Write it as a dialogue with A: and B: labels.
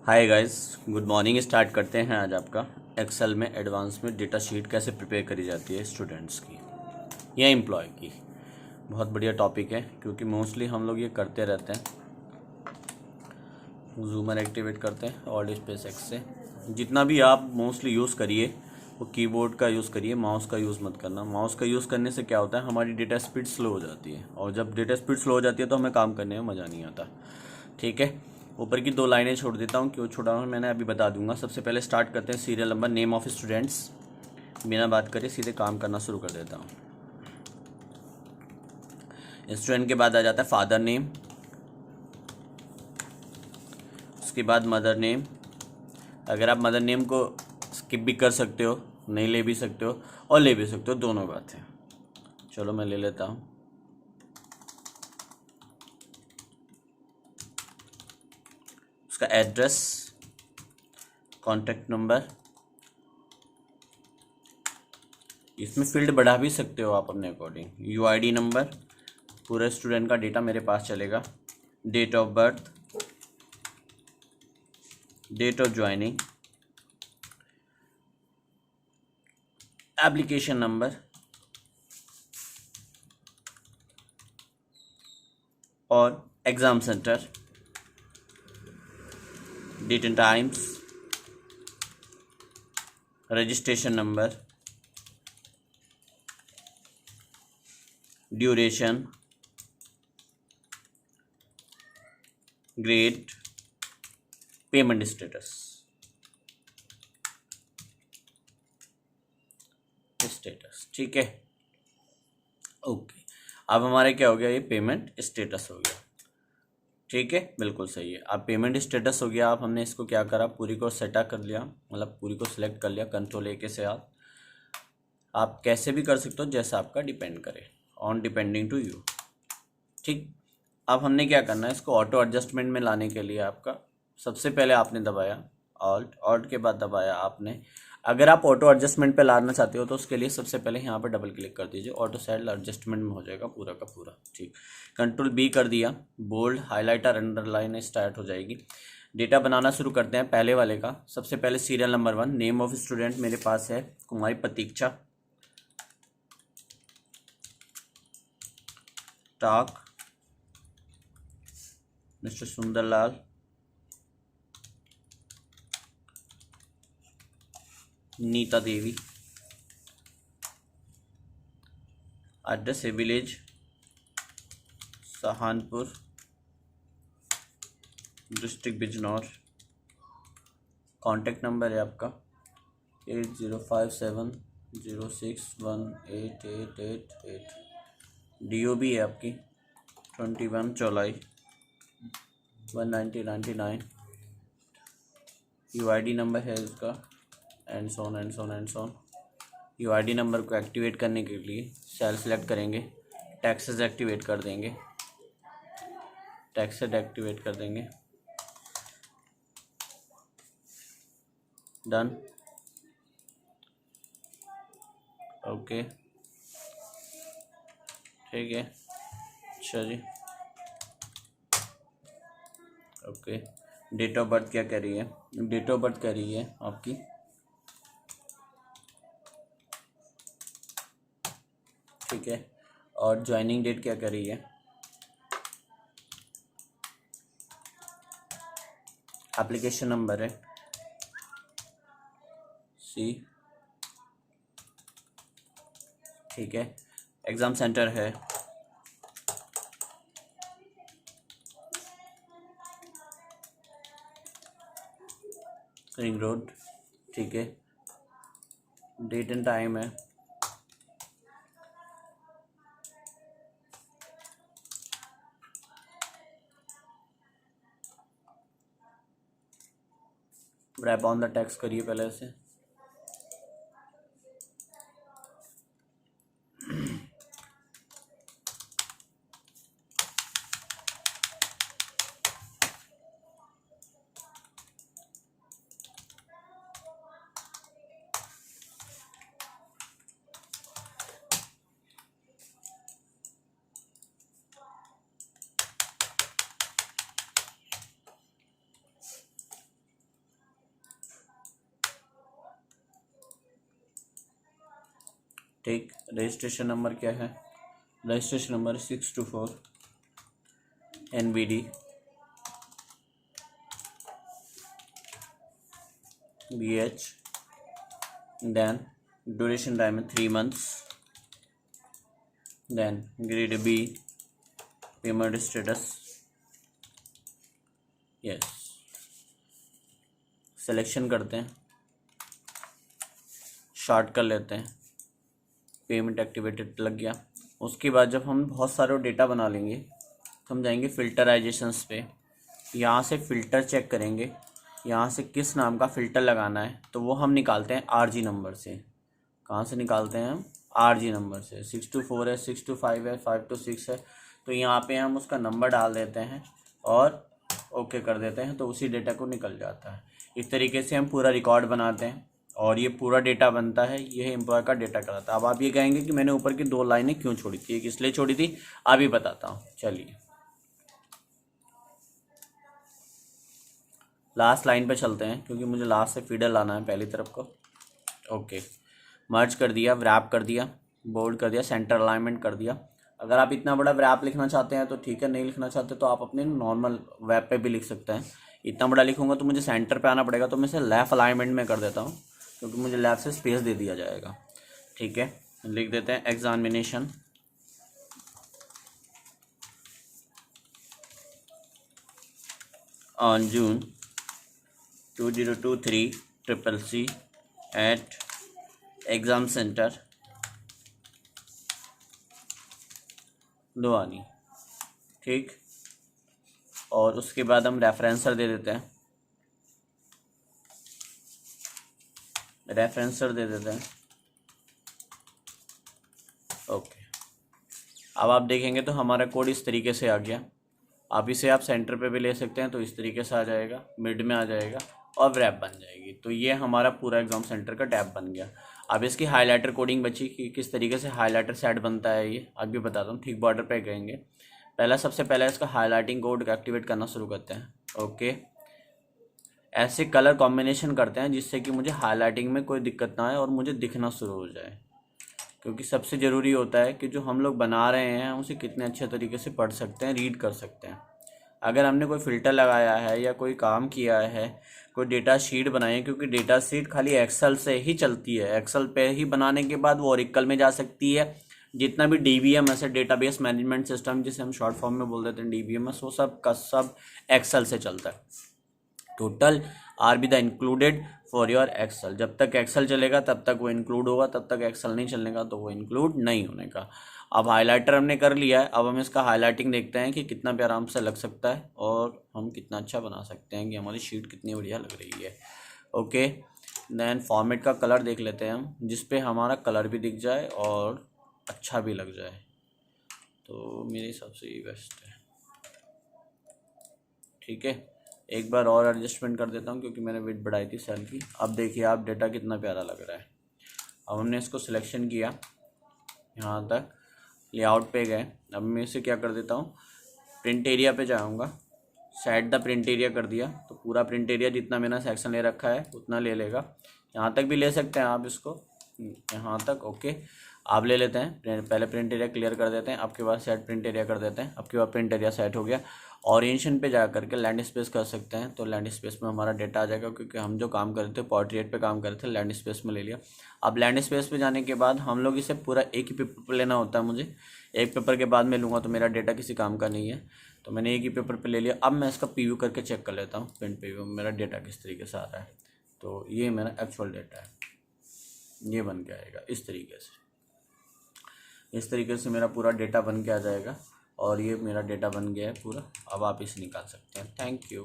A: Hi guys, good morning. Start करते हैं आज आपका एक्सेल में एडवांस में डेटा शीट कैसे प्रिपेयर करी जाती है स्टूडेंट्स की या एम्प्लॉय की। बहुत बढ़िया टॉपिक है क्योंकि मोस्टली हम लोग ये करते रहते हैं। जूमर एक्टिवेट करते हैं ऑल्ट स्पेस एक्स से। जितना भी आप मोस्टली यूज़ करिए वो कीबोर्ड का यूज़ करिए, माउस का यूज़ मत करना। माउस का यूज़ करने से क्या होता है, हमारी डेटा स्पीड स्लो हो जाती है और जब डेटा स्पीड स्लो हो जाती है तो हमें काम करने में मज़ा नहीं आता। ठीक है, ऊपर की दो लाइनें छोड़ देता हूँ, क्यों छोड़ा हूँ मैंने अभी बता दूंगा। सबसे पहले स्टार्ट करते हैं serial number, name of students. बिना बात करे सीधे काम करना शुरू कर देता हूँ। स्टूडेंट के बाद आ जाता है फादर नेम, उसके बाद मदर नेम। अगर आप मदर नेम को स्किप भी कर सकते हो, नहीं ले भी सकते हो और ले भी सकते हो, दोनों बात है। चलो मैं ले लेता हूँ। उसका एड्रेस, कॉन्टैक्ट नंबर, इसमें फील्ड बढ़ा भी सकते हो आप अपने अकॉर्डिंग। यूआईडी नंबर, पूरे स्टूडेंट का डेटा मेरे पास चलेगा। Date of birth, date of joining, application number और exam centre, date and times, registration number, duration, grade, payment status. ठीक है, ओके। अब हमारे क्या हो गया, ये पेमेंट स्टेटस हो गया। ठीक है, बिल्कुल सही है। अब पेमेंट स्टेटस हो गया। अब हमने इसको क्या करा, पूरी को सेटअप कर लिया, मतलब पूरी को सिलेक्ट कर लिया। कंट्रोल ए के से आप कैसे भी कर सकते हो, जैसा आपका डिपेंड करे, ऑन डिपेंडिंग टू यू। ठीक, अब हमने क्या करना है, इसको ऑटो एडजस्टमेंट में लाने के लिए आपका सबसे पहले आपने दबाया ऑल्ट के बाद दबाया आपने। अगर आप ऑटो एडजस्टमेंट पे लाना चाहते हो तो उसके लिए सबसे पहले यहाँ पर डबल क्लिक कर दीजिए, ऑटो सेल एडजस्टमेंट में हो जाएगा पूरा का पूरा। ठीक, कंट्रोल बी कर दिया, बोल्ड हाईलाइटर अंडरलाइन स्टार्ट हो जाएगी। डेटा बनाना शुरू करते हैं पहले वाले का। सबसे पहले serial number 1, name of student मेरे पास है कुमारी प्रतीक्षा टाक, मिस्टर सुंदरलाल, नीता देवी, एड्रेस है village Saharanpur, district Bijnor. Contact number है आपका 8057061888। DOB है आपकी 21 चौलाई 19099। UID नंबर है इसका एंड सोन। UID नंबर को एक्टिवेट करने के लिए सेल सेलेक्ट करेंगे, टैक्सेस एक्टिवेट कर देंगे, डन। ओके, ठीक है, अच्छा जी। ओके, डेट ऑफ बर्थ क्या कह रही है, डेट ऑफ बर्थ कह रही है आपकी ठीक है, और ज्वाइनिंग डेट क्या कर रही है, एप्लीकेशन नंबर है C, ठीक है, एग्ज़ाम सेंटर है रिंग रोड, ठीक है, डेट एंड टाइम है रैप ऑन द टैक्स करिए पहले से। ठीक। रजिस्ट्रेशन नंबर क्या है? Registration number 624 NBD BH। Then duration time है 3 months। Then grade B, payment status yes. Selection करते हैं, शार्ट कर लेते हैं, पेमेंट एक्टिवेटेड लग गया। उसके बाद जब हम बहुत सारे डेटा बना लेंगे तो हम जाएंगे फिल्टराइजेशंस पे। यहाँ से फ़िल्टर चेक करेंगे, यहाँ से किस नाम का फ़िल्टर लगाना है तो वो हम निकालते हैं RG नंबर से। कहाँ से निकालते हैं हम? RG नंबर से। 624 है, 625 है, 526 है, तो यहाँ पे हम उसका नंबर डाल देते हैं और ओके कर देते हैं तो उसी डेटा को निकल जाता है। इस तरीके से हम पूरा रिकॉर्ड बनाते हैं और ये पूरा डेटा बनता है, ये एम्प्लॉय का डेटा कहलाता है। अब आप ये कहेंगे कि मैंने ऊपर की 2 लाइनें क्यों छोड़ी थी, एक इसलिए छोड़ी थी, अभी बताता हूँ। चलिए लास्ट लाइन पे चलते हैं क्योंकि मुझे लास्ट से फीडर लाना है पहली तरफ को। ओके, मर्ज कर दिया, व्रैप कर दिया, बोल्ड कर दिया, सेंटर अलाइनमेंट कर दिया। अगर आप इतना बड़ा व्रैप लिखना चाहते हैं तो ठीक है, नहीं लिखना चाहते तो आप अपने नॉर्मल वेब पे भी लिख सकते हैं। इतना बड़ा लिखूंगा तो मुझे सेंटर पे आना पड़ेगा, तो मैं इसे लेफ्ट अलाइनमेंट में कर देता हूँ क्योंकि मुझे लेफ्ट से स्पेस दे दिया जाएगा। ठीक है, लिख देते हैं examination on June 2023 CCC at exam centre Lohani. ठीक, और उसके बाद हम रेफरेंसर दे देते हैं, रेफरेंसर दे देते हैं। ओके, अब आप देखेंगे तो हमारा कोड इस तरीके से आ गया। अब इसे आप सेंटर पे भी ले सकते हैं तो इस तरीके से आ जाएगा, मिड में आ जाएगा और व्रैप बन जाएगी। तो ये हमारा पूरा एग्जाम सेंटर का टैब बन गया। अब इसकी हाइलाइटर कोडिंग बची कि किस तरीके से हाइलाइटर सेट बनता है, ये अब भी बताता हूँ। ठीक, बॉर्डर पे कहेंगे सबसे पहले इसका हाईलाइटिंग कोड एक्टिवेट करना शुरू करते हैं। ओके, ऐसे कलर कॉम्बिनेशन करते हैं जिससे कि मुझे हाईलाइटिंग में कोई दिक्कत ना आए और मुझे दिखना शुरू हो जाए, क्योंकि सबसे ज़रूरी होता है कि जो हम लोग बना रहे हैं उसे कितने अच्छे तरीके से पढ़ सकते हैं, रीड कर सकते हैं। अगर हमने कोई फ़िल्टर लगाया है या कोई काम किया है, कोई डेटा शीट बनाई है, क्योंकि डेटा शीट खाली एक्सेल से ही चलती है, एक्सेल पे ही बनाने के बाद वो ओरेकल में जा सकती है। जितना भी DBMS है, डेटाबेस मैनेजमेंट सिस्टम, जिसे हम शॉर्ट फॉर्म में बोल देते हैं DBMS, वो सब का सब एक्सेल से चलता है। Total are be the included for your excel. जब तक एक्सेल चलेगा तब तक वो इंक्लूड होगा, तब तक एक्सेल नहीं चलने का तो वो इंक्लूड नहीं होने का। अब हाइलाइटर हमने कर लिया है, अब हम इसका हाइलाइटिंग देखते हैं कि कितना भी आराम से लग सकता है और हम कितना अच्छा बना सकते हैं कि हमारी शीट कितनी बढ़िया लग रही है। ओके, देन फॉर्मेट का कलर देख लेते हैं हम, जिस पे हमारा कलर भी दिख जाए और अच्छा भी लग जाए, तो मेरे हिसाब से ये बेस्ट है। ठीक है, एक बार और एडजस्टमेंट कर देता हूँ क्योंकि मैंने वेट बढ़ाई थी सेल की। अब देखिए आप डेटा कितना प्यारा लग रहा है। अब हमने इसको सिलेक्शन किया, यहाँ तक लेआउट पे गए। अब मैं इसे क्या कर देता हूँ, प्रिंट एरिया पे जाऊँगा, सेट द प्रिंट एरिया कर दिया तो पूरा प्रिंट एरिया जितना मैंने सेक्शन ले रखा है उतना ले लेगा। यहाँ तक भी ले सकते हैं आप इसको, यहाँ तक। ओके, आप ले लेते हैं, पहले प्रिंट एरिया क्लियर कर देते हैं, आपके बाद सेट प्रिंट एरिया कर देते हैं। आपके बाद प्रिंट एरिया सेट हो गया। ओरिएंटेशन पे जा करके लैंड स्पेस कर सकते हैं, तो लैंड स्पेस में हमारा डेटा आ जाएगा, क्योंकि हम जो काम कर रहे थे पोर्ट्रेट पे काम कर रहे थे, लैंड स्पेस में ले लिया। अब लैंड स्पेस पे जाने के बाद हम लोग इसे पूरा एक ही पेपर पर लेना होता है। मुझे एक पेपर के बाद में लूँगा तो मेरा डेटा किसी काम का नहीं है, तो मैंने एक ही पेपर पर ले लिया। अब मैं इसका प्रीव्यू करके चेक कर लेता हूँ, प्रिंट प्रीव्यू मेरा डेटा किस तरीके से आ रहा है। तो ये मेरा एक्चुअल डेटा है, ये बन के आएगा इस तरीके से। इस तरीके से मेरा पूरा डेटा बन के आ जाएगा और ये मेरा डेटा बन गया है पूरा। अब आप इसे निकाल सकते हैं। Thank you.